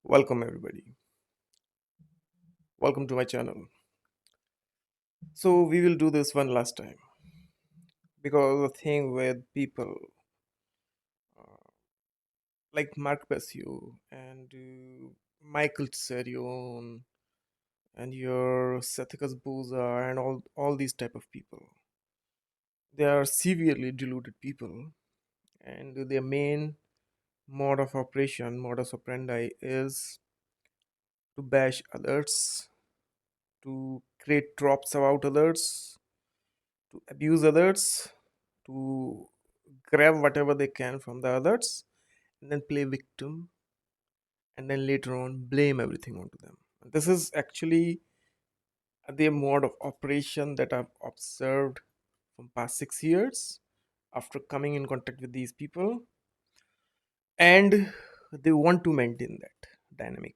Welcome, everybody. Welcome to my channel. So, we will do this one last time because the thing with people like Mark Passio and Michael Tsarion and your Sethicus Booza and all these type of people, they are severely deluded people, and their main mode of operation, modus operandi, is to bash others, to create tropes about others, to abuse others, to grab whatever they can from the others, and then play victim, and then later on blame everything onto them. This is actually the mode of operation that I've observed from past 6 years after coming in contact with these people, and they want to maintain that dynamic.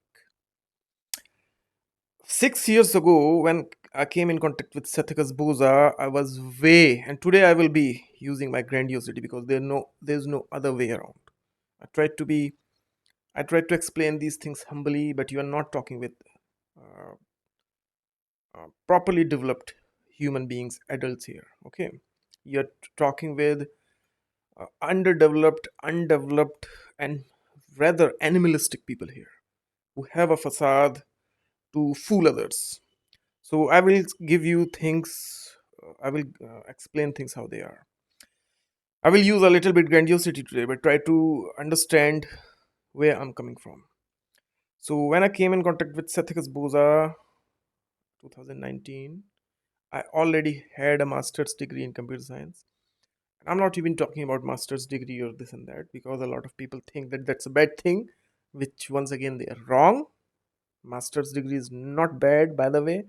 6 years ago, when I came in contact with Sethicus Boza, I was way, and today I will be using my grandiosity because there's no other way around. I tried to be, I tried to explain these things humbly, but you are not talking with uh, properly developed human beings, adults here. Okay, you're talking with undeveloped, and rather animalistic people here who have a facade to fool others. So I will give you things. I will explain things how they are. I will use a little bit grandiosity today, but try to understand where I'm coming from. So when I came in contact with Sethicus Boza, 2019, I already had a master's degree in computer science. And I'm not even talking about master's degree or this and that because a lot of people think that that's a bad thing, which once again they are wrong. Master's degree is not bad, by the way.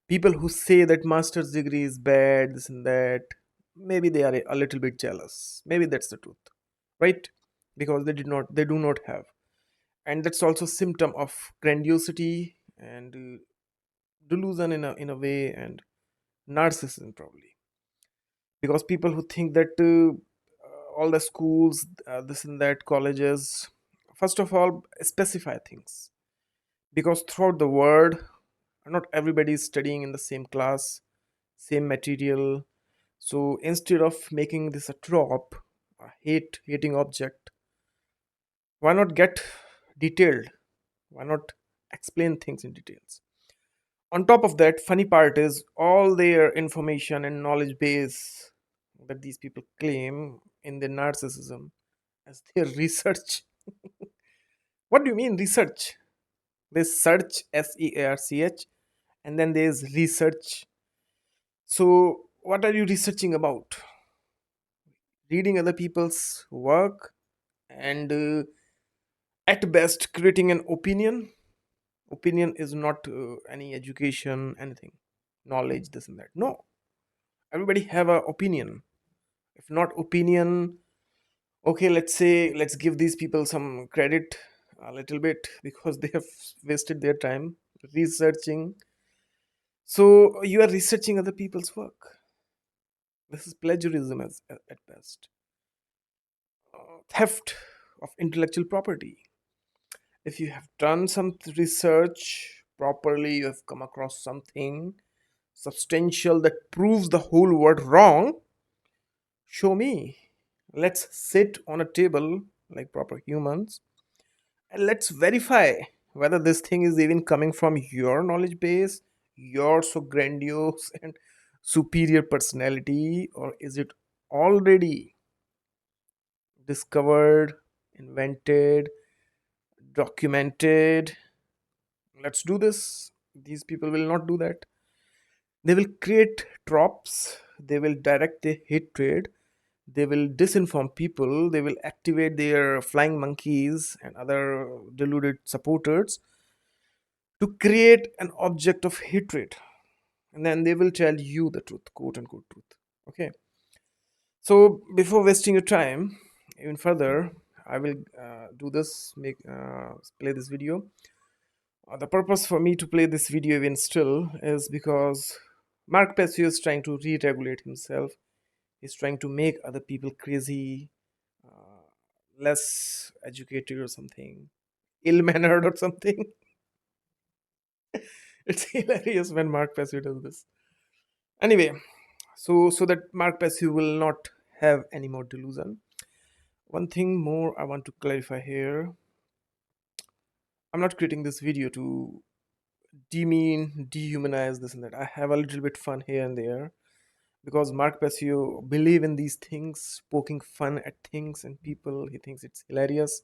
People who say that master's degree is bad, this and that, maybe they are a little bit jealous. Maybe that's the truth, right? Because they do not have, and that's also symptom of grandiosity and delusion in a way, and narcissism probably. Because people who think that all the schools, this and that, colleges, first of all, specify things because throughout the world, not everybody is studying in the same class, same material. So instead of making this a trope, a hating object, why not get detailed? Why not explain things in details? On top of that, funny part is all their information and knowledge base that these people claim in their narcissism as their research. What do you mean research? There's search, search, and then there's research. So what are you researching about? Reading other people's work and at best creating an opinion. Opinion is not any education, anything, knowledge, this and that. No, everybody have a opinion. If not opinion, okay, let's give these people some credit a little bit because they have wasted their time researching. So you are researching other people's work. This is plagiarism at best. Theft of intellectual property. If you have done some research properly, you have come across something substantial that proves the whole world wrong, show me. Let's sit on a table like proper humans and let's verify whether this thing is even coming from your knowledge base, your so grandiose and superior personality, or is it already discovered, invented, documented? Let's do this. These people will not do that. They will create tropes, they will direct their hatred, they will disinform people, they will activate their flying monkeys and other deluded supporters to create an object of hatred, and then they will tell you the truth, quote unquote truth. Okay, so before wasting your time even further, I will do this, make play this video. The purpose for me to play this video even still is because Mark Passio is trying to re-regulate himself. He's trying to make other people crazy, less educated or something. ill mannered or something. It's hilarious when Mark Passio does this. Anyway, so that Mark Passio will not have any more delusion. One thing more I want to clarify here. I'm not creating this video to demean, dehumanize this and that. I have a little bit fun here and there because Mark Passio believe in these things, poking fun at things and people. He thinks it's hilarious.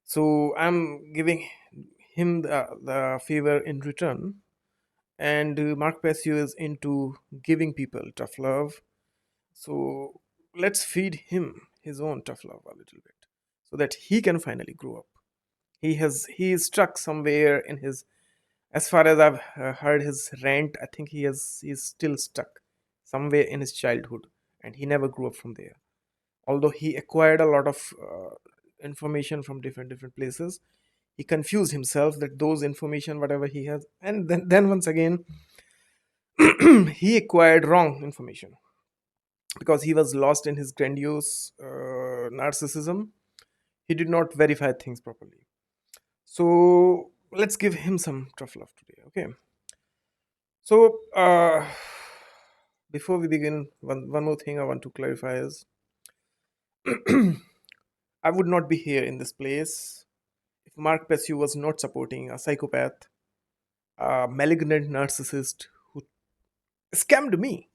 So I'm giving him the favor in return. And Mark Passio is into giving people tough love. So let's feed him his own tough love a little bit so that he can finally grow up. He is stuck somewhere in his, as far as I've heard his rant, I think he's still stuck somewhere in his childhood, and he never grew up from there. Although he acquired a lot of information from different places, he confused himself that those information whatever he has, and then once again he acquired wrong information because he was lost in his grandiose narcissism. He did not verify things properly. So let's give him some tough love today. Okay. So before we begin, one more thing I want to clarify is I would not be here in this place if Mark Pesce was not supporting a psychopath, a malignant narcissist who scammed me,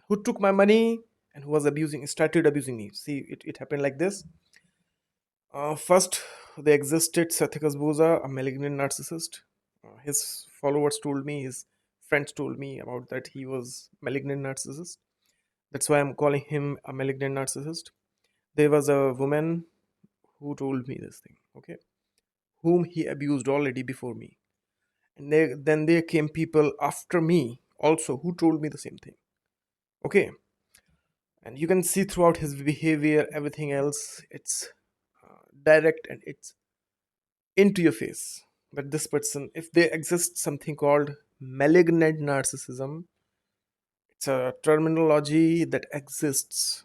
who took my money and who was started abusing me. See, it happened like this. First, they existed Sathyakas Boza, a malignant narcissist. His followers told me, his friends told me about that he was malignant narcissist. That's why I'm calling him a malignant narcissist. There was a woman who told me this thing, okay, whom he abused already before me. And then there came people after me also who told me the same thing, okay. And you can see throughout his behavior, everything else, it's direct and it's into your face that this person, if there exists something called malignant narcissism, it's a terminology that exists.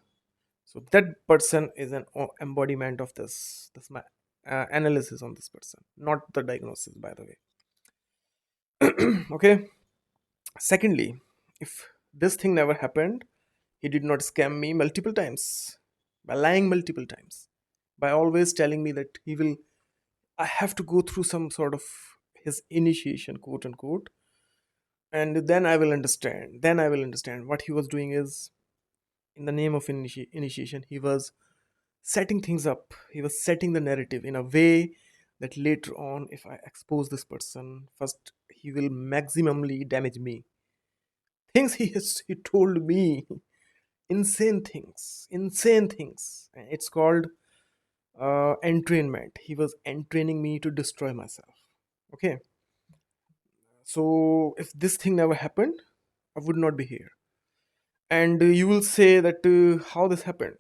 So that person is an embodiment of this my analysis on this person, not the diagnosis, by the way. Okay. Secondly, if this thing never happened, he did not scam me multiple times by lying multiple times, by always telling me that he will, I have to go through some sort of his initiation, quote unquote, and then I will understand. Then I will understand what he was doing is, in the name of initiation, he was setting things up. He was setting the narrative in a way that later on, if I expose this person, first he will maximally damage me. Things he told me, insane things. It's called entrainment. He was entraining me to destroy myself. Okay, so if this thing never happened, I would not be here. And you will say that how this happened.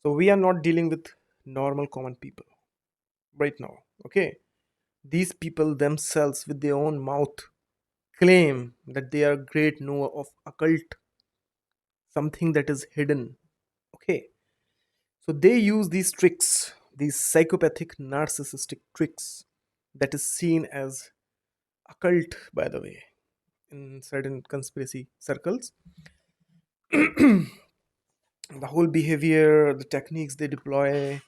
So we are not dealing with normal common people right now. Okay, these people themselves, with their own mouth, claim that they are great knower of occult, something that is hidden. Okay, so they use these tricks, these psychopathic narcissistic tricks, that is seen as occult, by the way, in certain conspiracy circles. The whole behavior, the techniques they deploy,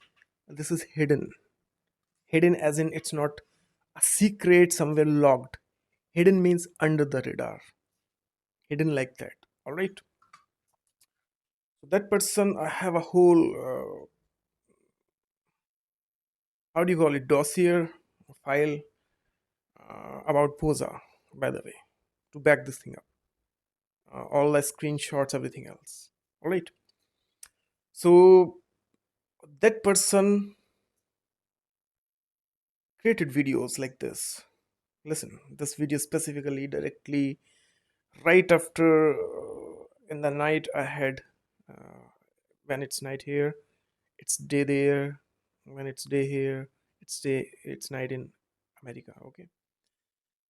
this is hidden. Hidden as in it's not a secret somewhere logged. Hidden means under the radar. Hidden like that. All right. So that person, I have a whole, how do you call it, dossier, file about Posa, by the way, to back this thing up. All the screenshots, everything else. All right. So that person created videos like this. Listen, this video specifically directly right after in the night I had, uh, when it's night here, it's day there. When it's day here, it's night in America. Okay.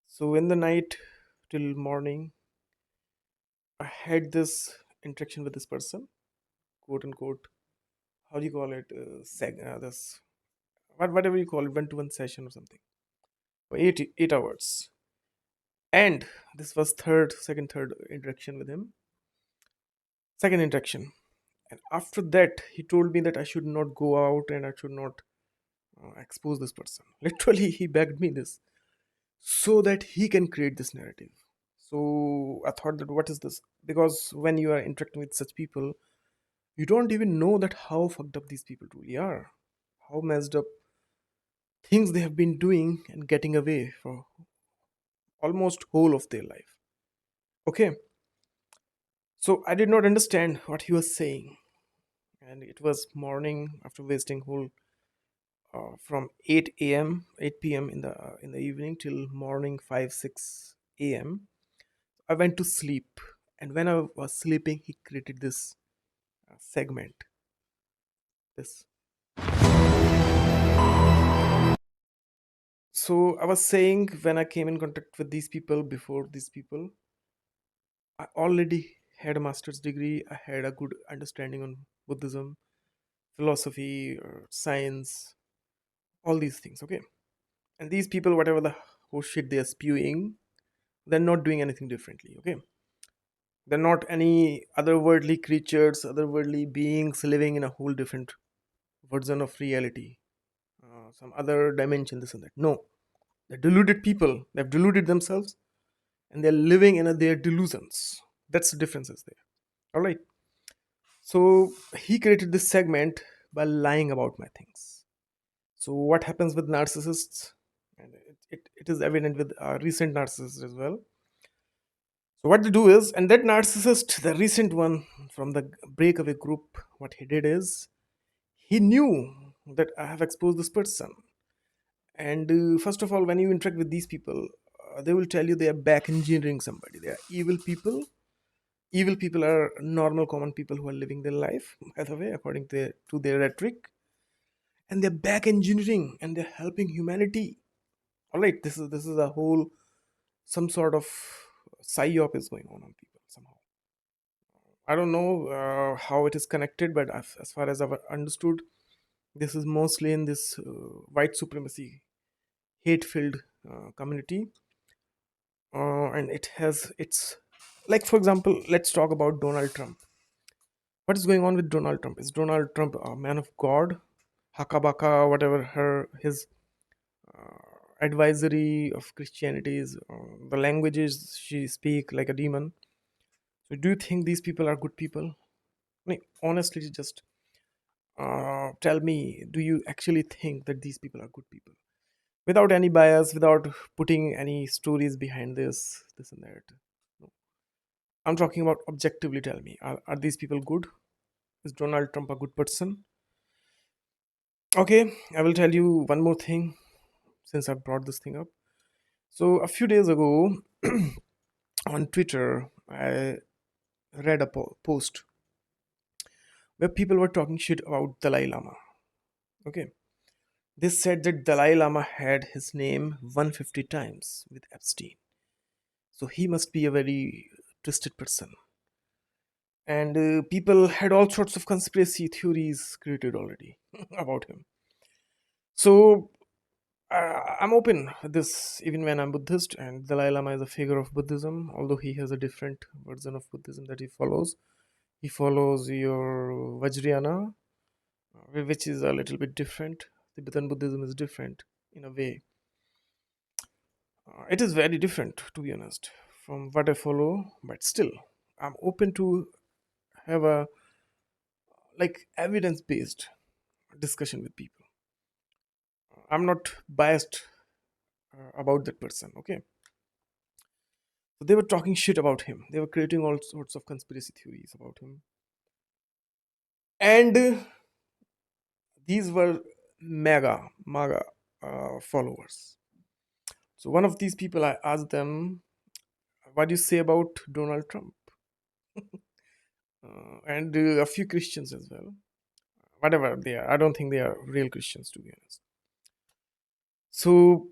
So in the night till morning, I had this interaction with this person, quote unquote. How do you call it? This whatever you call it, 1-to-one session or something for 8 hours. And this was third interaction with him, second interaction. And after that, he told me that I should not go out and I should not expose this person. Literally, he begged me this so that he can create this narrative. So I thought that what is this? Because when you are interacting with such people, you don't even know that how fucked up these people truly are, how messed up things they have been doing and getting away for almost whole of their life. Okay, so I did not understand what he was saying, and it was morning after wasting whole from 8 p.m. in the evening till morning 5-6 a.m. I went to sleep, and when I was sleeping, he created this segment. This. So I was saying when I came in contact with these people before these people, I already had a master's degree. I had a good understanding on Buddhism, philosophy, science, all these things. Okay, and these people, whatever the whole shit they are spewing, they're not doing anything differently. Okay, they're not any otherworldly creatures, otherworldly beings living in a whole different version of reality, some other dimension, this and that. No, they're deluded people. They've deluded themselves, and they're living in their delusions. That's the differences there. All right. So he created this segment by lying about my things. So what happens with narcissists? And it is evident with recent narcissists as well. So what they do is, and that narcissist, the recent one from the breakaway group, what he did is he knew that I have exposed this person. And first of all, when you interact with these people, they will tell you they are back engineering somebody. They are evil people. Evil people are normal, common people who are living their life, by the way, according to their rhetoric. And they're back engineering and they're helping humanity. All right, this is a whole some sort of psyop is going on people somehow. I don't know how it is connected, but as far as I've understood, this is mostly in this white supremacy, hate-filled community, and it has its like, for example, let's talk about Donald Trump. What is going on with Donald Trump? Is Donald Trump a man of God? Hakabaka, whatever his advisory of Christianity is, the languages she speak like a demon. So, do you think these people are good people? I mean, honestly, just tell me, do you actually think that these people are good people? Without any bias, without putting any stories behind this and that. No. I'm talking about objectively. Tell me, are these people good? Is Donald Trump a good person? Okay, I will tell you one more thing since I brought this thing up. So a few days ago on Twitter, I read a post where people were talking shit about Dalai Lama. Okay, they said that Dalai Lama had his name 150 times with Epstein, so he must be a very twisted person. And people had all sorts of conspiracy theories created already about him. So I'm open with this even when I'm Buddhist, and Dalai Lama is a figure of Buddhism, although he has a different version of Buddhism that he follows. He follows your Vajrayana, which is a little bit different. Tibetan Buddhism is different in a way. It is very different, to be honest, from what I follow, but still, I'm open to have a like evidence based discussion with people. I'm not biased about that person, okay? So they were talking shit about him. They were creating all sorts of conspiracy theories about him. And these were MAGA followers. So one of these people, I asked them, what do you say about Donald Trump? And a few Christians as well. Whatever they are. I don't think they are real Christians, to be honest. So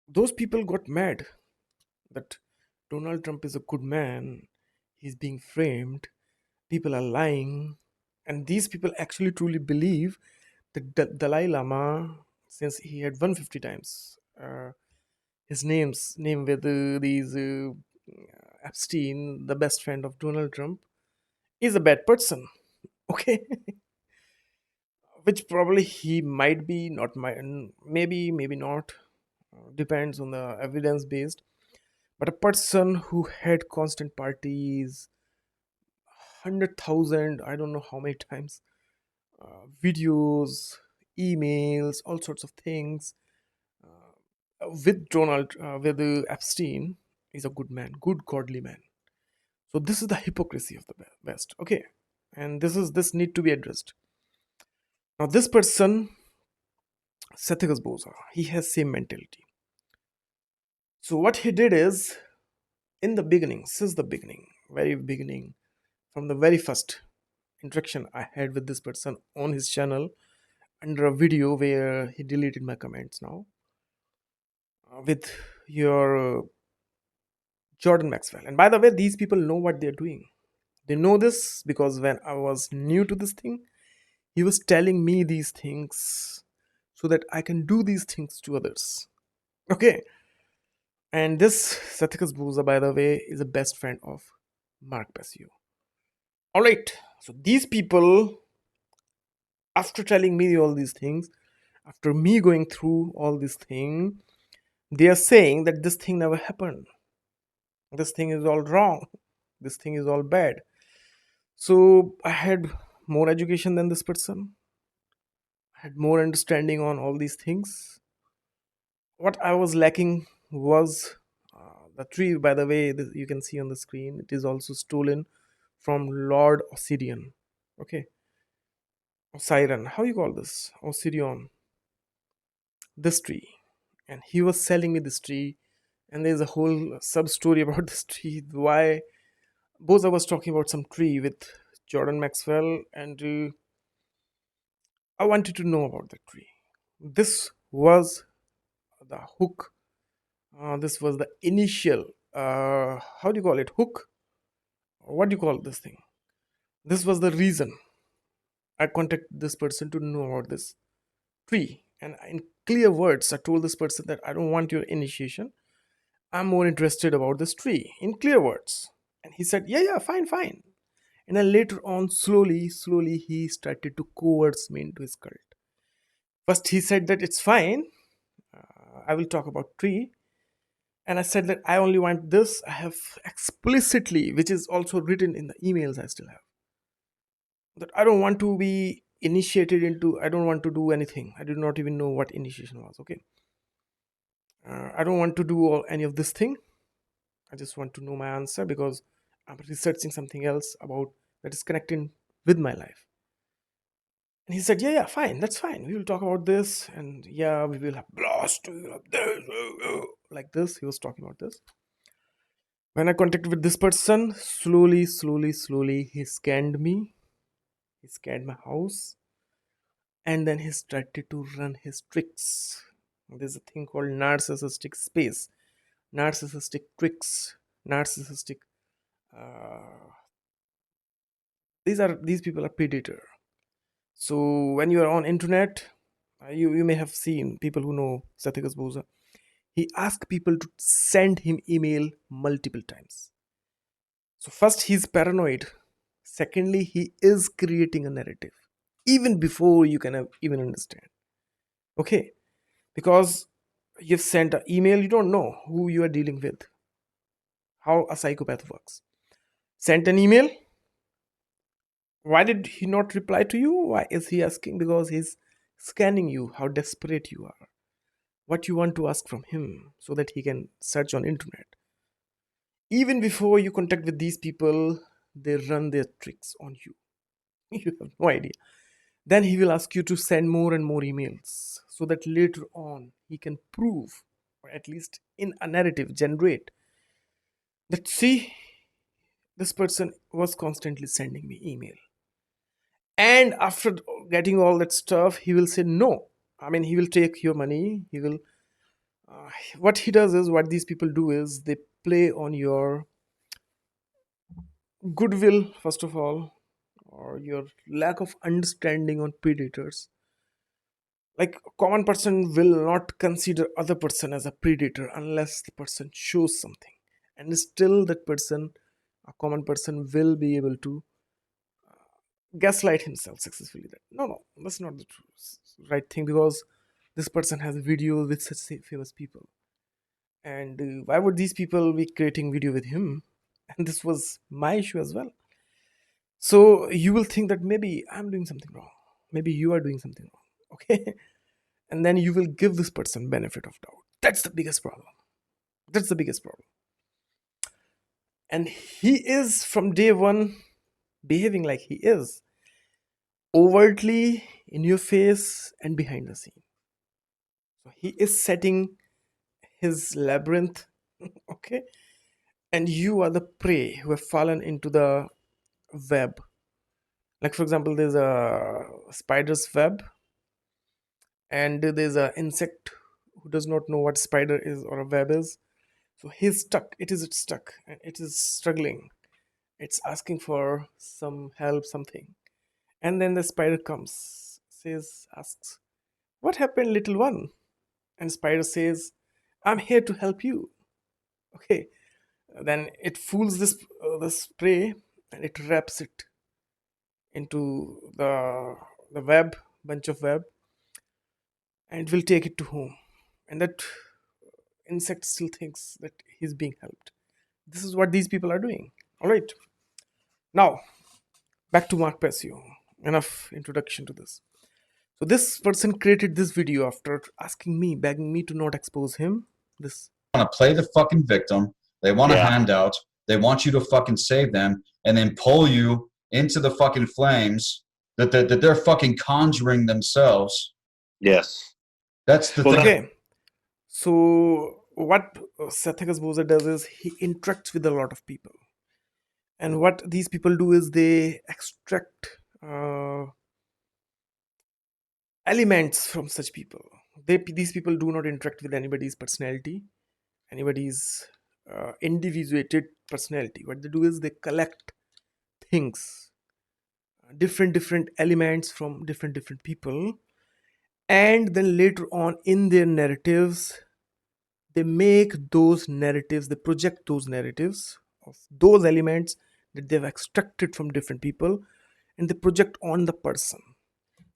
those people got mad that Donald Trump is a good man. He's being framed. People are lying. And these people actually truly believe that Dalai Lama, since he had 150 times his name with these Epstein, the best friend of Donald Trump, is a bad person. Okay, which probably he might be, not might, maybe not. Depends on the evidence based. But a person who had constant parties, 100,000, I don't know how many times, videos, emails, all sorts of things with Epstein, is a good man, good godly man. So this is the hypocrisy of the West. Okay, and this need to be addressed. Now this person, Sethicus Boza, he has same mentality. So what he did is, in the beginning, since the beginning, very beginning, from the very first interaction I had with this person on his channel, under a video where he deleted my comments now, with your Jordan Maxwell. And by the way, these people know what they're doing. They know this because when I was new to this thing, he was telling me these things so that I can do these things to others. Okay. And this Sathicus Booza, by the way, is a best friend of Mark Passio. All right. So these people, after telling me all these things, after me going through all this thing, they are saying that this thing never happened. This thing is all wrong. This thing is all bad. So I had more education than this person. I had more understanding on all these things. What I was lacking was the tree. By the way, you can see on the screen, it is also stolen from Lord Osirian. Okay, Osiron. How you call this? Osirion. This tree, and he was selling me this tree. And there's a whole sub story about this tree. Why? Boza was talking about some tree with Jordan Maxwell, and I wanted to know about the tree. This was the hook. This was the initial. How do you call it? Hook? What do you call this thing? This was the reason I contacted this person to know about this tree. And in clear words, I told this person that I don't want your initiation. I'm more interested about this tree. In clear words. And he said, yeah, fine, fine. And then later on, slowly, he started to coerce me into his cult. First, he said that it's fine. I will talk about tree. And I said that I only want this. I have explicitly, which is also written in the emails I still have, that I don't want to be initiated into, I don't want to do anything. I did not even know what initiation was. Okay. I don't want to do any of this thing. I just want to know my answer because I'm researching something else about that is connecting with my life. And he said, yeah, fine, that's fine. We will talk about this. And yeah, we will have blast, we will have this, like this. He was talking about this. When I contacted with this person, slowly, he scanned me. He scanned my house. And then he started to run his tricks. There's a thing called narcissistic space, narcissistic tricks, narcissistic. Uh, these people are predator. So when you are on internet, you may have seen people who know Sathicus Boza. He asked people to send him email multiple times. So first, he's paranoid. Secondly, he is creating a narrative even before you can even understand. Okay, because you've sent an email, you don't know who you are dealing with, how a psychopath works. Sent an email. Why did he not reply to you? Why is he asking? Because he's scanning you, how desperate you are, what you want to ask from him, so that he can search on internet. Even before you contact with these people, they run their tricks on you. You have no idea. Then he will ask you to send more and more emails so that later on he can prove, or at least in a narrative generate, that see, this person was constantly sending me email. And after getting all that stuff, he will say no. I mean, he will take your money. He will. What he does is, what these people do is, they play on your goodwill, first of all, or your lack of understanding on predators. Like a common person will not consider other person as a predator unless the person shows something, and still that person, a common person, will be able to gaslight himself successfully that no, that's not the right thing, because this person has a video with such famous people, and why would these people be creating video with him? And this was my issue as well. So you will think that maybe I'm doing something wrong, maybe you are doing something wrong. Okay. And then you will give this person benefit of doubt. That's the biggest problem. That's the biggest problem. And he is from day one behaving like he is, overtly, in your face and behind the scene. So he is setting his labyrinth. Okay. And you are the prey who have fallen into the web. Like for example, there's a spider's web, and there's an insect who does not know what spider is or a web is. So he's stuck. It is stuck and it is struggling. It's asking for some help, something. And then the spider comes, says, asks, "What happened, little one?" And spider says, "I'm here to help you." Okay. Then it fools this prey, and it wraps it into the web, bunch of web, and it will take it to home. And that insect still thinks that he's being helped. This is what these people are doing. All right. Now, back to Mark Passio. Enough introduction to this. So this person created this video after asking me, begging me to not expose him. This want to play the fucking victim. They want a handout. They want you to fucking save them and then pull you into the fucking flames that they're fucking conjuring themselves. Yes. That's the thing. Okay. So what Sathikas Boza does is he interacts with a lot of people. And what these people do is they extract elements from such people. These people do not interact with anybody's personality, anybody's individuated personality. What they do is they collect things, different elements from different people, and then later on in their narratives they make those narratives, they project those narratives of those elements that they've extracted from different people, and they project on the person.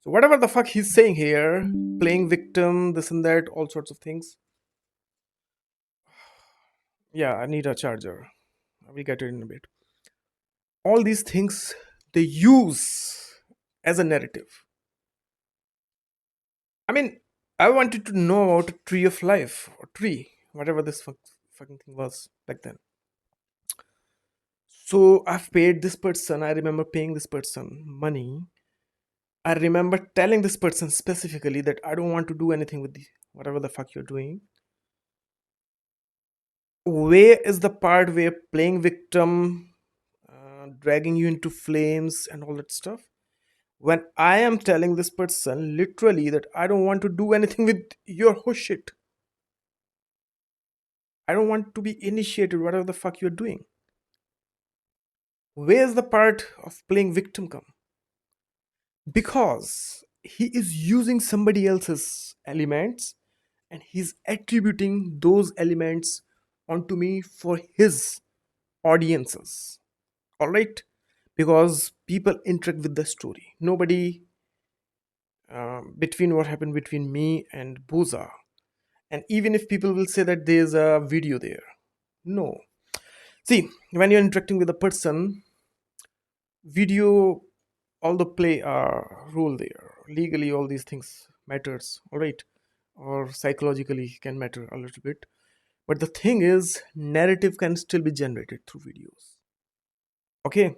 So whatever the fuck he's saying here, playing victim, this and that, all sorts of things. Yeah, I need a charger. We'll get it in a bit. All these things they use as a narrative. I mean, I wanted to know about a tree of life, or tree, whatever this fucking thing was back then. So I've paid this person, I remember paying this person money. I remember telling this person specifically that I don't want to do anything with whatever the fuck you're doing. Where is the part where playing victim, dragging you into flames and all that stuff? When I am telling this person literally that I don't want to do anything with your whole shit. I don't want to be initiated, whatever the fuck you're doing. Where's the part of playing victim come? Because he is using somebody else's elements and he's attributing those elements onto me for his audiences. All right? Because people interact with the story. Nobody between what happened between me and Boza. And even if people will say that there's a video there, no. See, when you're interacting with a person, video, all the play a role there. Legally, all these things matters, all right, or psychologically can matter a little bit. But the thing is, narrative can still be generated through videos. Okay.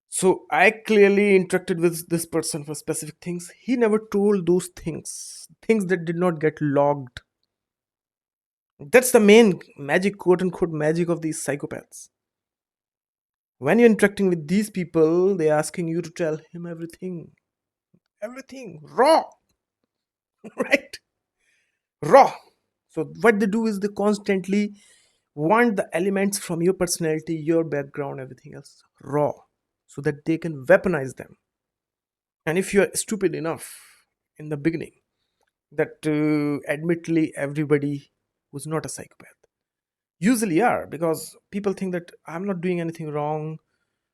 So I clearly interacted with this person for specific things. He never told those things that did not get logged. That's the main magic, quote unquote, magic of these psychopaths. When you're interacting with these people, they're asking you to tell him everything. Everything. Raw. Right? Raw. So what they do is they constantly want the elements from your personality, your background, everything else raw. so that they can weaponize them. And if you're stupid enough in the beginning that admittedly everybody who's not a psychopath usually are, because people think that I'm not doing anything wrong,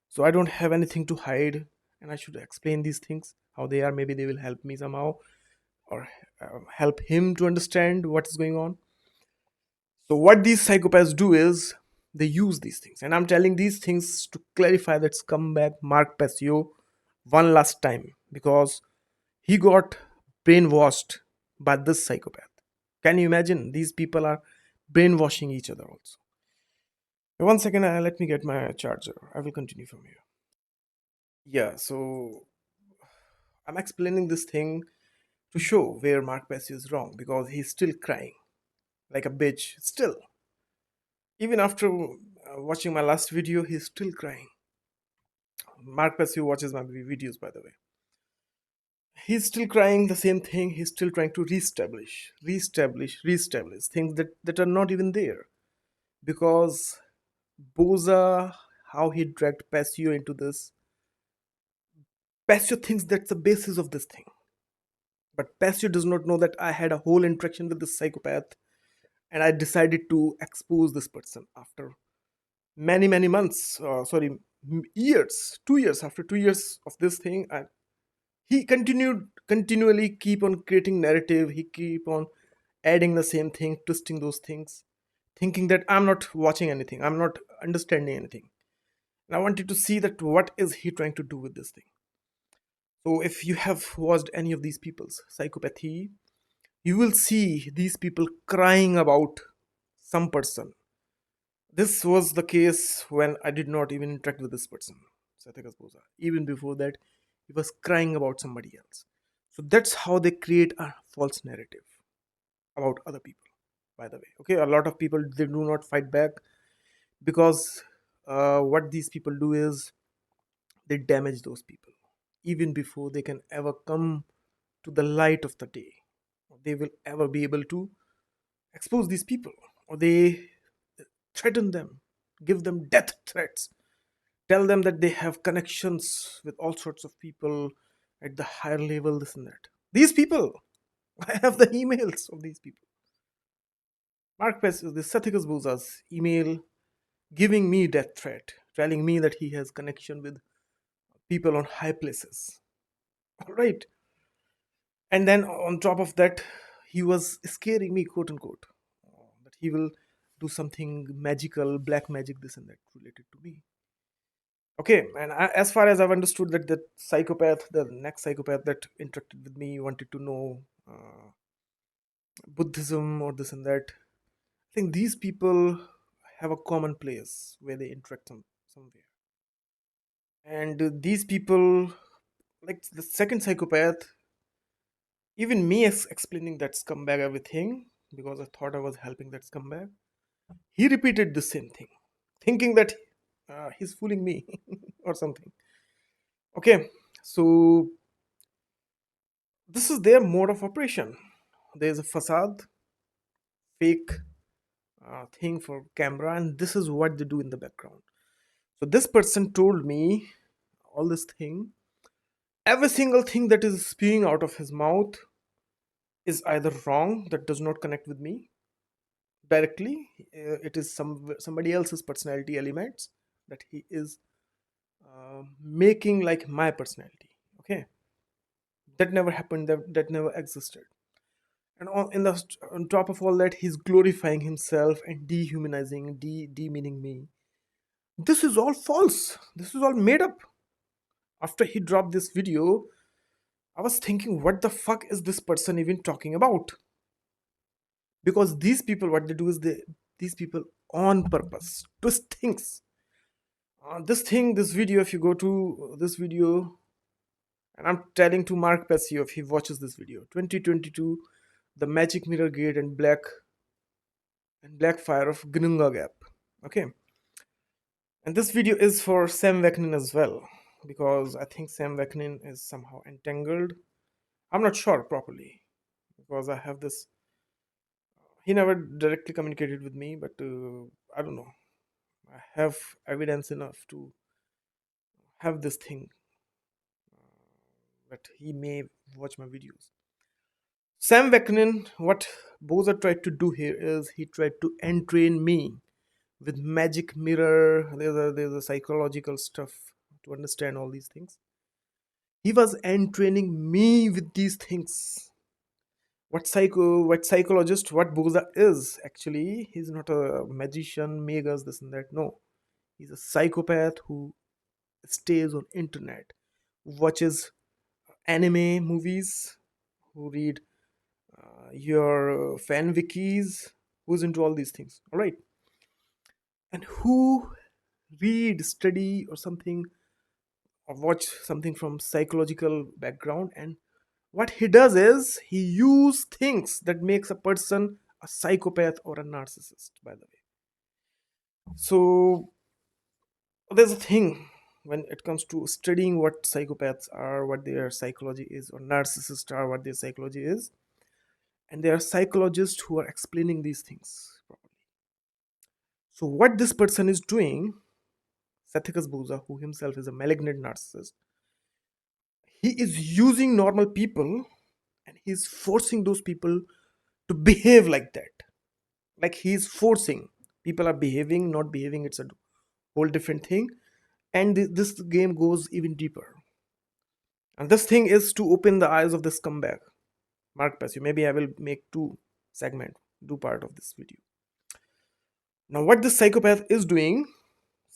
so I don't have anything to hide, and I should explain these things how they are. Maybe they will help me somehow, or help him to understand what is going on. So what these psychopaths do is they use these things, and I'm telling these things to clarify that scumbag Mark Passio one last time, because he got brainwashed by this psychopath. Can you imagine? These people are brainwashing each other also. One second, let me get my charger. I will continue from here. Yeah, so I'm explaining this thing to show where Mark Passio is wrong, because he's still crying like a bitch. Still, even after watching my last video, he's still crying. Mark Passio watches my videos, by the way. He's still crying the same thing. He's still trying to reestablish things that are not even there. Because Boza, how he dragged Passio into this, Passio thinks that's the basis of this thing. But Passio does not know that I had a whole interaction with this psychopath, and I decided to expose this person after many months. Sorry, years, 2 years. After 2 years of this thing, he continually keep on creating narrative. He keep on adding the same thing, twisting those things, thinking that I'm not watching anything, I'm not understanding anything. And I wanted to see that what is he trying to do with this thing. So if you have watched any of these people's psychopathy, you will see these people crying about some person. This was the case when I did not even interact with this person, Sathikas Boza. Even before that, he was crying about somebody else. So that's how they create a false narrative about other people, by the way. Okay, a lot of people, they do not fight back, because what these people do is they damage those people even before they can ever come to the light of the day, or they will ever be able to expose these people, or they threaten them, give them death threats, tell them that they have connections with all sorts of people at the higher level, this and that. These people, I have the emails of these people. Mark Pes, the Sathikas Boza's email giving me death threat, telling me that he has connection with people on high places. All right. And then on top of that, he was scaring me, quote unquote, that he will do something magical, black magic, this and that related to me. Okay, and as far as I've understood, that the psychopath, the next psychopath that interacted with me, wanted to know Buddhism or this and that. I think these people have a common place where they interact somewhere. And these people, like the second psychopath, even me explaining that scumbag everything, because I thought I was helping that scumbag, he repeated the same thing, thinking that he's fooling me or something. Okay, so this is their mode of operation. There's a facade, fake thing for camera, and this is what they do in the background. So this person told me all this thing. Every single thing that is spewing out of his mouth is either wrong, that does not connect with me directly. It is somebody else's personality elements that he is making like my personality. Okay, that never happened. That never existed. And on top of all that, he's glorifying himself and dehumanizing, demeaning me. This is all false. This is all made up. After he dropped this video, I was thinking, what the fuck is this person even talking about? Because these people, what they do is these people on purpose twist things. This video, if you go to this video, and I'm telling to Mark Passio if he watches this video, 2022, the magic mirror gate and black fire of Gnunga Gap. Okay, and this video is for Sam Vaknin as well, because I think Sam Vaknin is somehow entangled. I'm not sure properly, because I have this. He never directly communicated with me, but I don't know. I have evidence enough to have this thing that he may watch my videos. Sam Vaknin, what Bowser tried to do here is he tried to entrain me with magic mirror. There's a psychological stuff to understand all these things. He was entraining me with these things. What psychologist, what Bowser is actually, he's not a magician, magus, this and that. No, he's a psychopath who stays on internet, watches anime movies, who read your fan wikis, who's into all these things. All right, and who read, study, or something, or watch something from psychological background. And what he does is he use things that makes a person a psychopath or a narcissist. By the way, so there's a thing when it comes to studying what psychopaths are, what their psychology is, or narcissists are, what their psychology is, and there are psychologists who are explaining these things properly. So what this person is doing, Sathicus Bhuza, who himself is a malignant narcissist, he is using normal people and he's forcing those people to behave like that. Like he's forcing. People are behaving, not behaving, it's a whole different thing. And this game goes even deeper. And this thing is to open the eyes of the scumbag, Mark Passio. Maybe I will make two part of this video. Now, what this psychopath is doing,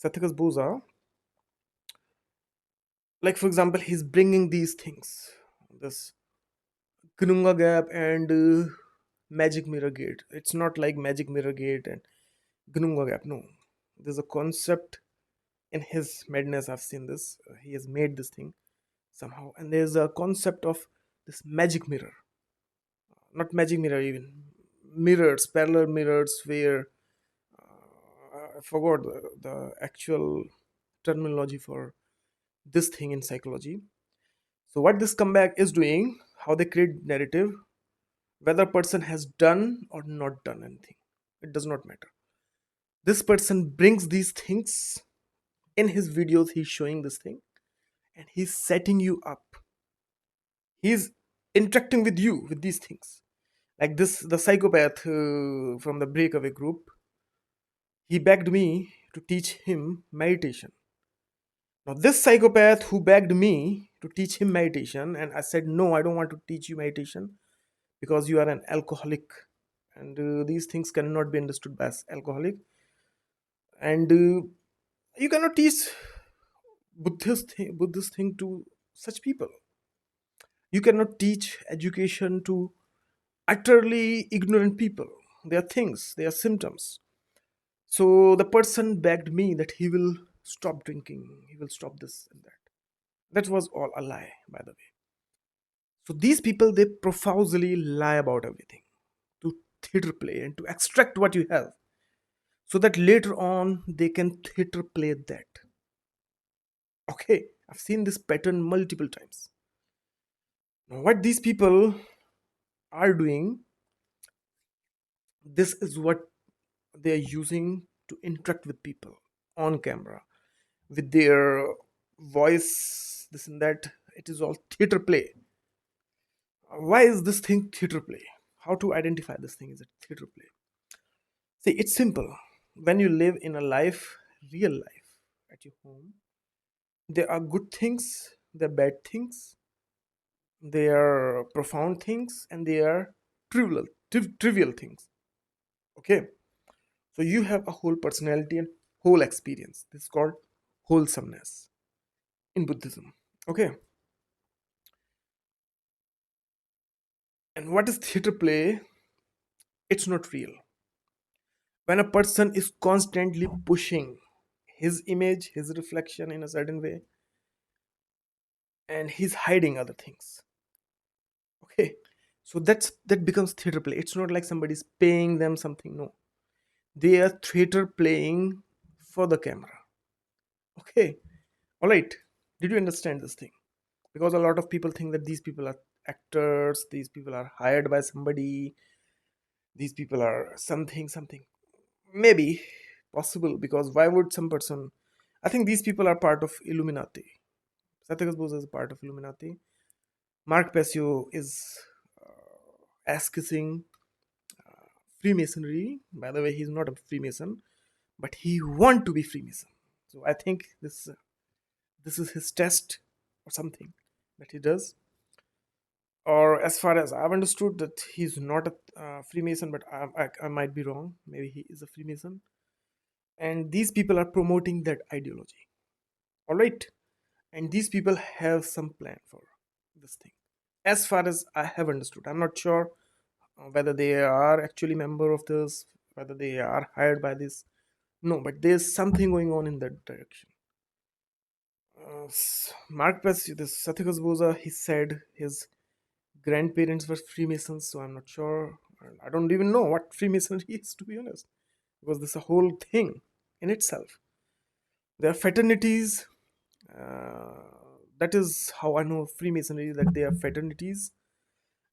Sathicus Bhuza, like for example, he's bringing these things, this Kununga Gap and Magic Mirror Gate. It's not like Magic Mirror Gate and Gununga Gap. No, there's a concept in his madness. I've seen this. He has made this thing somehow, and there's a concept of this magic mirror, not magic mirror, even mirrors, parallel mirrors, where I forgot the actual terminology for this thing in psychology. So, what this comeback is doing, how they create narrative, whether person has done or not done anything, it does not matter. This person brings these things in his videos. He's showing this thing and he's setting you up. He's interacting with you with these things. Like this, the psychopath from the breakaway group, he begged me to teach him meditation. Now, this psychopath who begged me to teach him meditation, and I said, no, I don't want to teach you meditation because you are an alcoholic, and these things cannot be understood by alcoholic. And you cannot teach Buddhist thing to such people. You cannot teach education to utterly ignorant people. They are things, they are symptoms. So the person begged me that he will stop drinking, he will stop this and that. That was all a lie, by the way. So these people, they profusely lie about everything to theater play and to extract what you have so that later on they can theater play that. Okay, I've seen this pattern multiple times. Now, what these people are doing, this is what they are using to interact with people on camera with their voice, this and that. It is all theater play. Why is this thing theater play? How to identify this thing is a theater play? See, it's simple. When you live in a life, real life, at your home, there are good things, there are bad things, there are profound things, and there are trivial things. Okay, so you have a whole personality and whole experience. This is called wholesomeness in Buddhism. Okay, and what is theater play? It's not real. When a person is constantly pushing his image, his reflection in a certain way, and he's hiding other things. Okay, so that becomes theater play. It's not like somebody's paying them something. No, they are theater playing for the camera. Okay, all right. Did you understand this thing? Because a lot of people think that these people are actors, these people are hired by somebody, these people are something. Maybe possible, because why would some person, I think these people are part of Illuminati. Satyakos Bose is a part of Illuminati. Mark Passio is escaping Freemasonry. By the way, he's not a Freemason, but he want to be Freemason. So I think this is his test or something that he does. Or as far as I've understood, that he's not a Freemason, but I might be wrong. Maybe he is a Freemason, and these people are promoting that ideology. All right, and these people have some plan for this thing. As far as I have understood, I'm not sure whether they are actually member of this, whether they are hired by this. No, but there's something going on in that direction. Mark Press, this Satyakos Boza, he said his grandparents were Freemasons, so I'm not sure. I don't even know what Freemasonry is, to be honest, because this is a whole thing in itself. There are fraternities. That is how I know Freemasonry, that they are fraternities,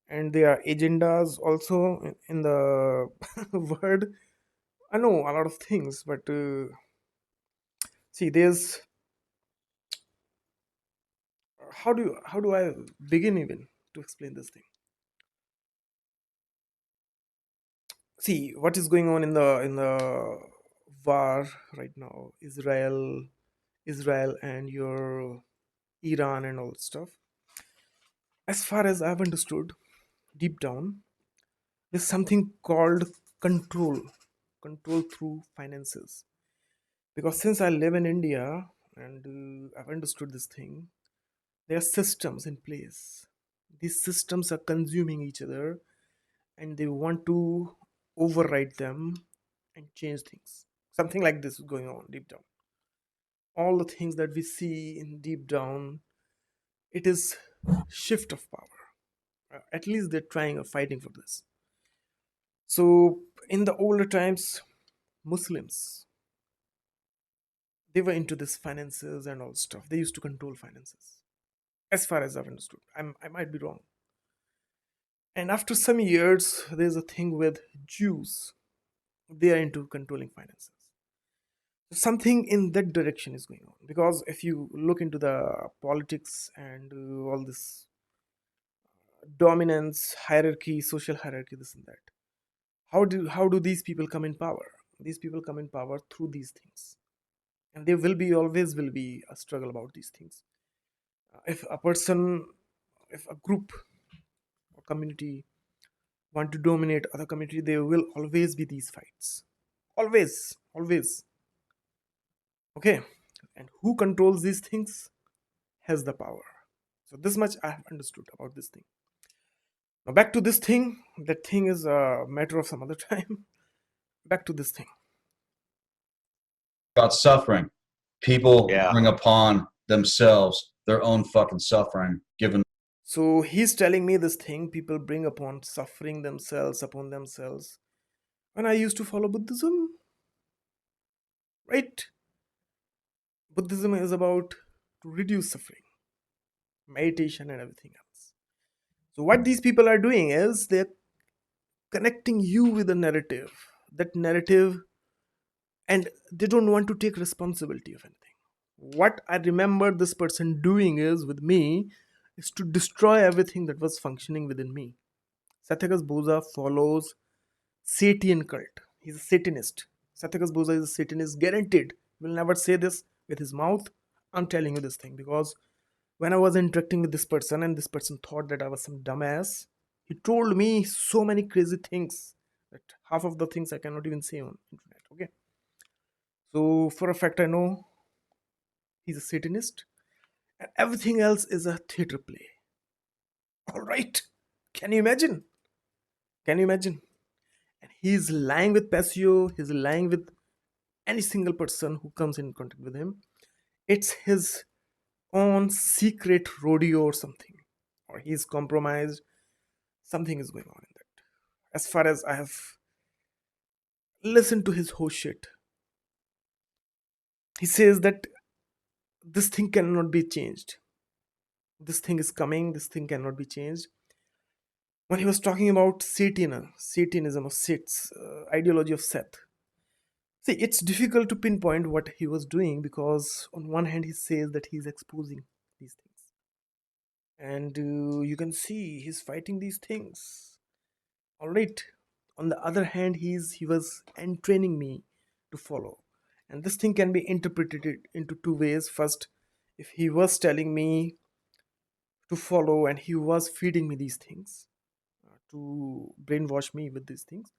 and there are agendas also in the word. I know a lot of things, but see, there's how do I begin even to explain this thing? See what is going on in the war right now. Israel and your Iran and all that stuff. As far as I've understood, deep down, there's something called control through finances. Because since I live in India and I've understood this thing, there are systems in place. These systems are consuming each other, and they want to override them and change things. Something like this is going on deep down. All the things that we see in deep down, it is shift of power. At least they're trying or fighting for this. So in the older times, Muslims, they were into this finances and all stuff. They used to control finances, as far as I've understood. I might be wrong. And after some years, there's a thing with Jews. They are into controlling finances. Something in that direction is going on, because if you look into the politics and all this dominance, hierarchy, social hierarchy, this and that, how do these people come in power? These people come in power through these things, and there will be always will be a struggle about these things. If a person, if a group or community want to dominate other community, there will always be these fights. Always. Okay, and who controls these things has the power. So this much I have understood about this thing. Now back to this thing. That thing is a matter of some other time. Back to this thing. About suffering. People bring upon themselves their own fucking suffering, given. So he's telling me this thing people bring upon suffering themselves upon themselves. When I used to follow Buddhism, right? Buddhism is about to reduce suffering, meditation and everything else. So what these people are doing is they're connecting you with a narrative. That narrative, and they don't want to take responsibility of anything. What I remember this person doing is with me is to destroy everything that was functioning within me. Satyakas Boza follows Satan cult. He's a Satanist. Satyakas Boza is a Satanist, guaranteed. He will never say this with his mouth. I'm telling you this thing because when I was interacting with this person and this person thought that I was some dumbass, he told me so many crazy things that half of the things I cannot even say on internet. Okay, so for a fact I know he's a Satanist, and everything else is a theater play. All right, can you imagine? Can you imagine? And he's lying with Passio. He's lying with any single person who comes in contact with him. It's his own secret rodeo or something, or he's compromised. Something is going on in that. As far as I have listened to his whole shit, he says that this thing cannot be changed. This thing is coming. This thing cannot be changed. When he was talking about Satanism or Seth's ideology of Seth, see, it's difficult to pinpoint what he was doing because on one hand he says that he's exposing. these things. And you can see he's fighting these things. All right. On the other hand, he was entraining me to follow. And this thing can be interpreted into two ways. First, if he was telling me to follow and he was feeding me these things, to brainwash me with these things,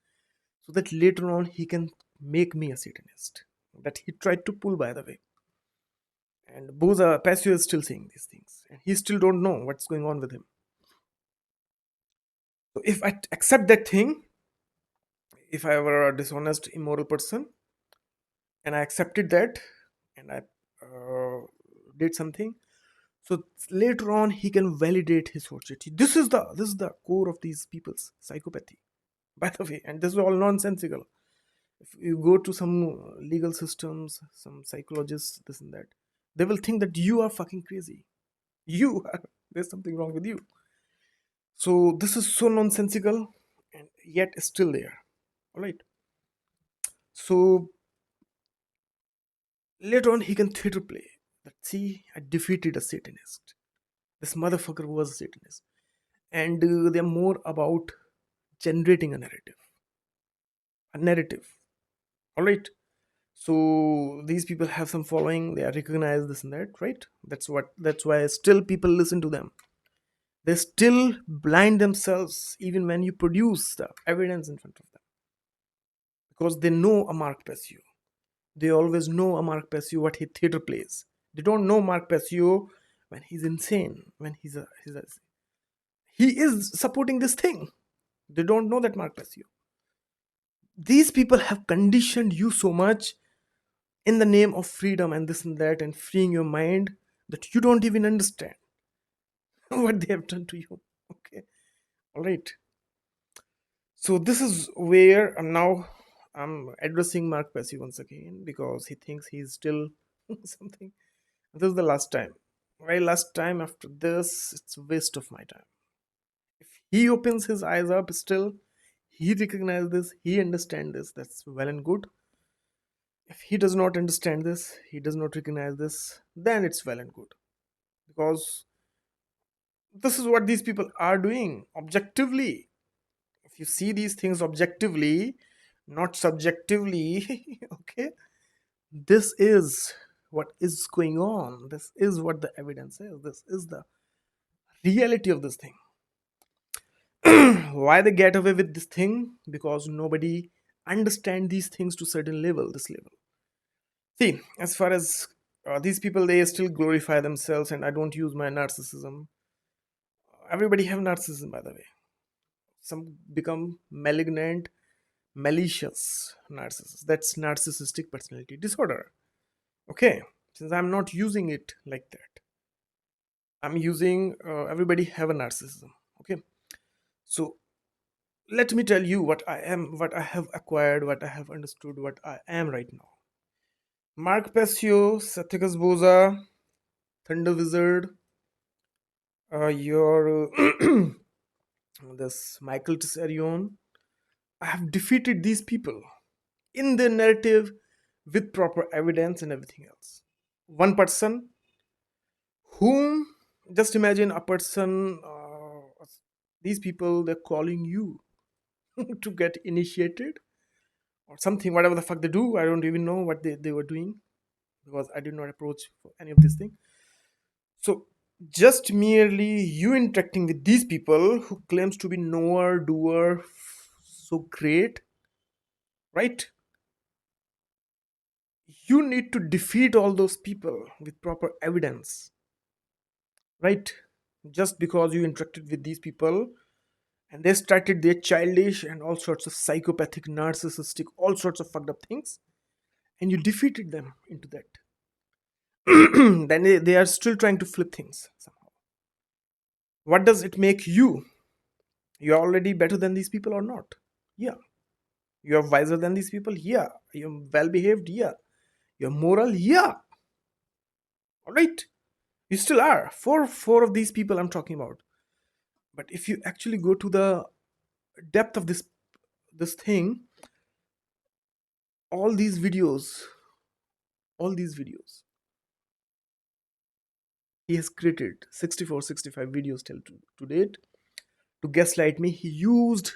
so that later on he can make me a Satanist. That he tried to pull, by the way. And Boza Passio is still saying these things, and he still don't know what's going on with him. So if I accept that thing, if I were a dishonest, immoral person, and I accepted that, and I did something, so later on he can validate his fortitude. This is the core of these people's psychopathy, by the way, and this is all nonsensical. If you go to some legal systems, some psychologists, this and that, they will think that you are fucking crazy. You are, there's something wrong with you. So this is so nonsensical, and yet still there. All right. So later on, he can theater play that. See, I defeated a Satanist. This motherfucker was a Satanist, and they're more about generating a narrative. A narrative. All right. So these people have some following. They are recognized this and that, right? That's why still people listen to them. They still blind themselves even when you produce the evidence in front of them, because they know a Mark Passio. They always know a Mark Passio what he theater plays. They don't know Mark Passio when he's insane, when he is supporting this thing. They don't know that Mark Passio. These people have conditioned you so much in the name of freedom and this and that and freeing your mind that you don't even understand what they have done to you. Okay, all right. So this is where I'm addressing Mark Passy once again, because he thinks he's still something. This is the last time. Very last time. After this, it's a waste of my time. If he opens his eyes up still, he recognizes this, he understands this, that's well and good. If he does not understand this, he does not recognize this, then it's well and good. Because this is what these people are doing objectively. If you see these things objectively, not subjectively, okay, this is what is going on. This is what the evidence is. This is the reality of this thing. Why they get away with this thing? Because nobody understand these things to certain level. This level. See, as far as these people, they still glorify themselves, and I don't use my narcissism. Everybody have narcissism, by the way. Some become malignant, malicious narcissists. That's narcissistic personality disorder. Okay, since I'm not using it like that, I'm using everybody have a narcissism. Okay, so let me tell you what I am, what I have acquired, what I have understood, what I am right now. Mark Passio, Sathicus Boza, Thunder Wizard, your this Michael Tsarion. I have defeated these people in their narrative with proper evidence and everything else. One person whom, just imagine a person, these people, they're calling you to get initiated or something, whatever the fuck they do. I don't even know what they were doing, because I did not approach for any of this thing. So just merely you interacting with these people who claims to be knower, doer, so great, right? You need to defeat all those people with proper evidence, right? Just because you interacted with these people and they started their childish and all sorts of psychopathic, narcissistic, all sorts of fucked up things, and you defeated them into that. Then they are still trying to flip things somehow. What does it make you? You're already better than these people or not? Yeah. You're wiser than these people? Yeah. You're well behaved? Yeah. You're moral? Yeah. All right. You still are. Four of these people I'm talking about. But if you actually go to the depth of this thing, all these videos, all these videos He has created 64, 65 videos till to date to gaslight me. He used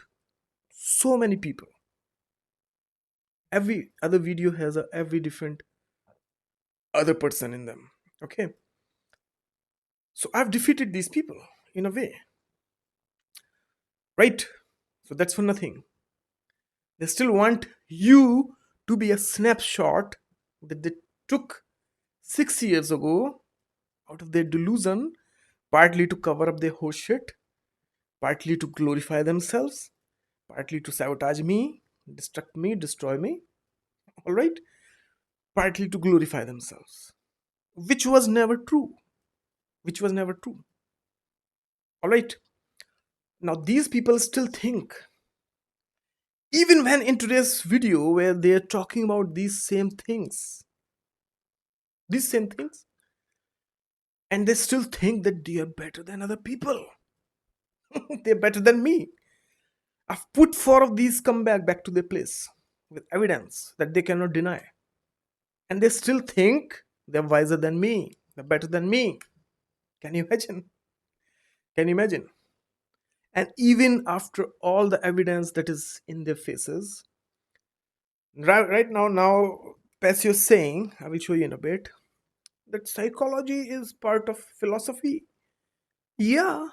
so many people. Every other video has a every different other person in them. Okay, so I've defeated these people in a way, right? So that's for nothing. They still want you to be a snapshot that they took 6 years ago out of their delusion, partly to cover up their whole shit, partly to glorify themselves, partly to sabotage me, destruct me, destroy me, all right? Partly to glorify themselves, which was never true, which was never true, all right? Now, these people still think, even when in today's video where they're talking about these same things, and they still think that they are better than other people. They're better than me. I've put four of these come back to their place with evidence that they cannot deny. And they still think they're wiser than me. They're better than me. Can you imagine? Can you imagine? And even after all the evidence that is in their faces, right now, Passio is saying, I will show you in a bit, that psychology is part of philosophy. Yeah,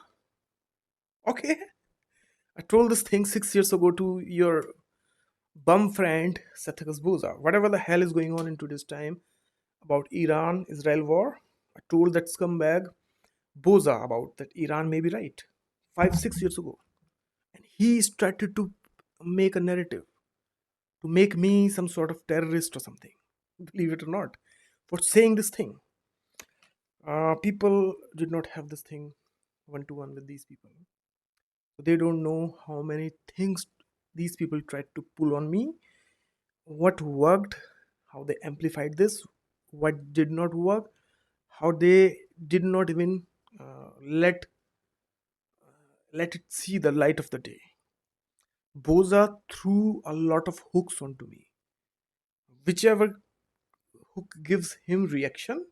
okay. I told this thing 6 years ago to your bum friend Sathikas Booza. Whatever the hell is going on in today's time about Iran-Israel war, I told that scumbag Booza about that Iran may be right 5 6 years ago, and he started to make a narrative to make me some sort of terrorist or something. Believe it or not, for saying this thing. People did not have this thing one to one with these people. They don't know how many things these people tried to pull on me, what worked, how they amplified this, what did not work, how they did not even let it see the light of the day. Boza threw a lot of hooks onto me. Whichever hook gives him reaction,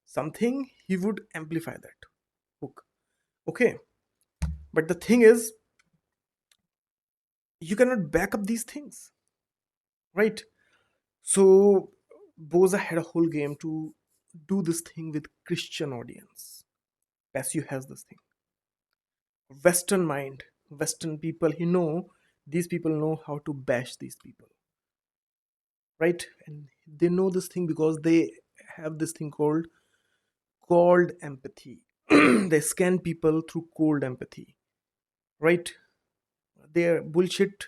something he would amplify that hook. Okay, but the thing is, you cannot back up these things, right? So Boza had a whole game to do this thing with Christian audience. Passio has this thing. Western mind, Western people, these people know how to bash these people, right? And they know this thing because they have this thing called cold empathy. They scan people through cold empathy, right? Their bullshit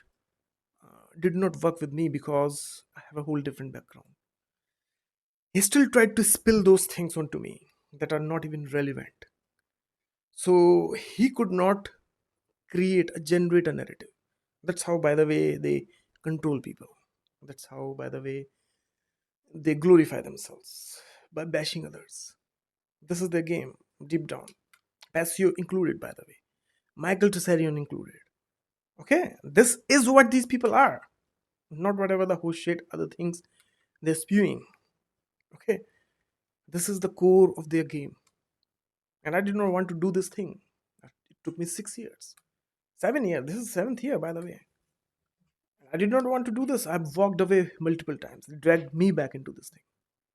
did not work with me because I have a whole different background. He still tried to spill those things onto me that are not even relevant. So he could not generate a narrative. That's how, by the way, they control people. That's how, by the way, they glorify themselves by bashing others. This is their game, deep down. Passio included, by the way. Michael Tessarion included. Okay, this is what these people are, not whatever the whole shit other things they're spewing. Okay, this is the core of their game, and I did not want to do this thing. It took me 6 years, 7 years. This is seventh year, by the way. I did not want to do this. I've walked away multiple times. They dragged me back into this thing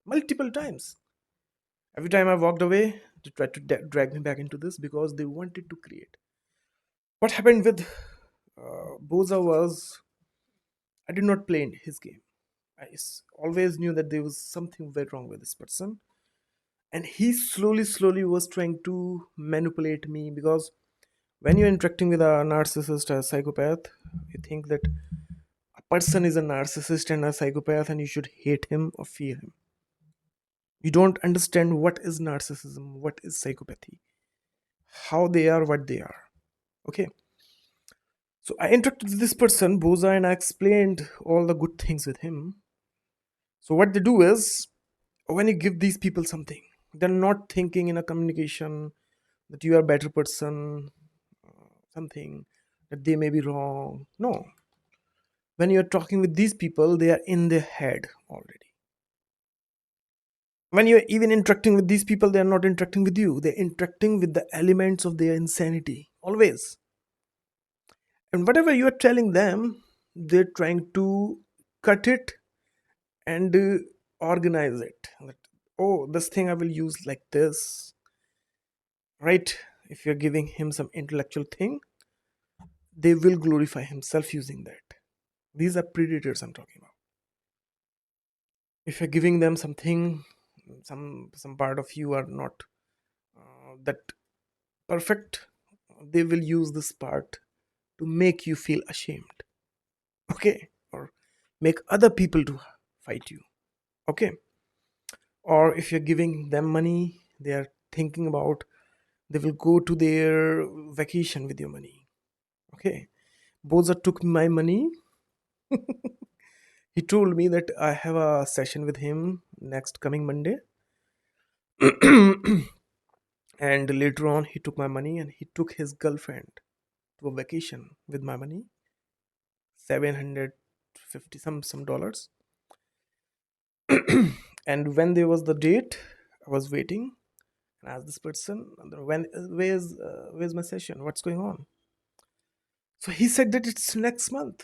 multiple times. Every time I walked away, they tried to drag me back into this because they wanted to create. What happened with Boza was I did not play in his game. Always knew that there was something very wrong with this person, and he slowly was trying to manipulate me because when you're interacting with a narcissist or a psychopath, you think that a person is a narcissist and a psychopath, and you should hate him or fear him. You don't understand what is narcissism, what is psychopathy, how they are, what they are. Okay, so I interacted with this person Boza, and I explained all the good things with him. So what they do is, when you give these people something, they're not thinking in a communication that you are a better person, something that they may be wrong. No, when you're talking with these people, they are in their head already. When you're even interacting with these people, they're not interacting with you, they're interacting with the elements of their insanity always. And whatever you are telling them, they're trying to cut it and organize it. That, oh, this thing I will use like this, right? If you're giving him some intellectual thing, they will glorify himself using that. These are predators I'm talking about. If you're giving them something, some part of you are not that perfect, they will use this part to make you feel ashamed, okay, or make other people to fight you, okay. Or if you're giving them money, they are thinking about, they will go to their vacation with your money, okay. Boza took my money. He told me that I have a session with him next coming Monday. And later on he took my money and he took his girlfriend to a vacation with my money, 750 some dollars. And when there was the date, I was waiting and asked this person, when where's my session, what's going on. So he said that it's next month.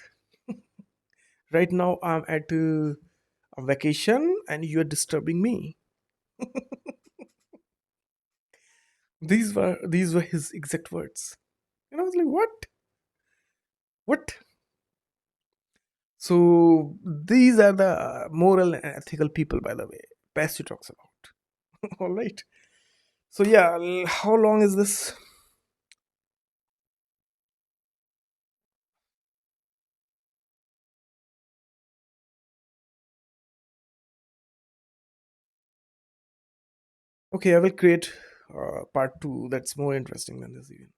Right now I'm at a vacation and you're disturbing me. These were his exact words. And I was like, what? So these are the moral and ethical people, by the way, Passio talks about. All right. So yeah, how long is this? Okay, I will create part two that's more interesting than this even.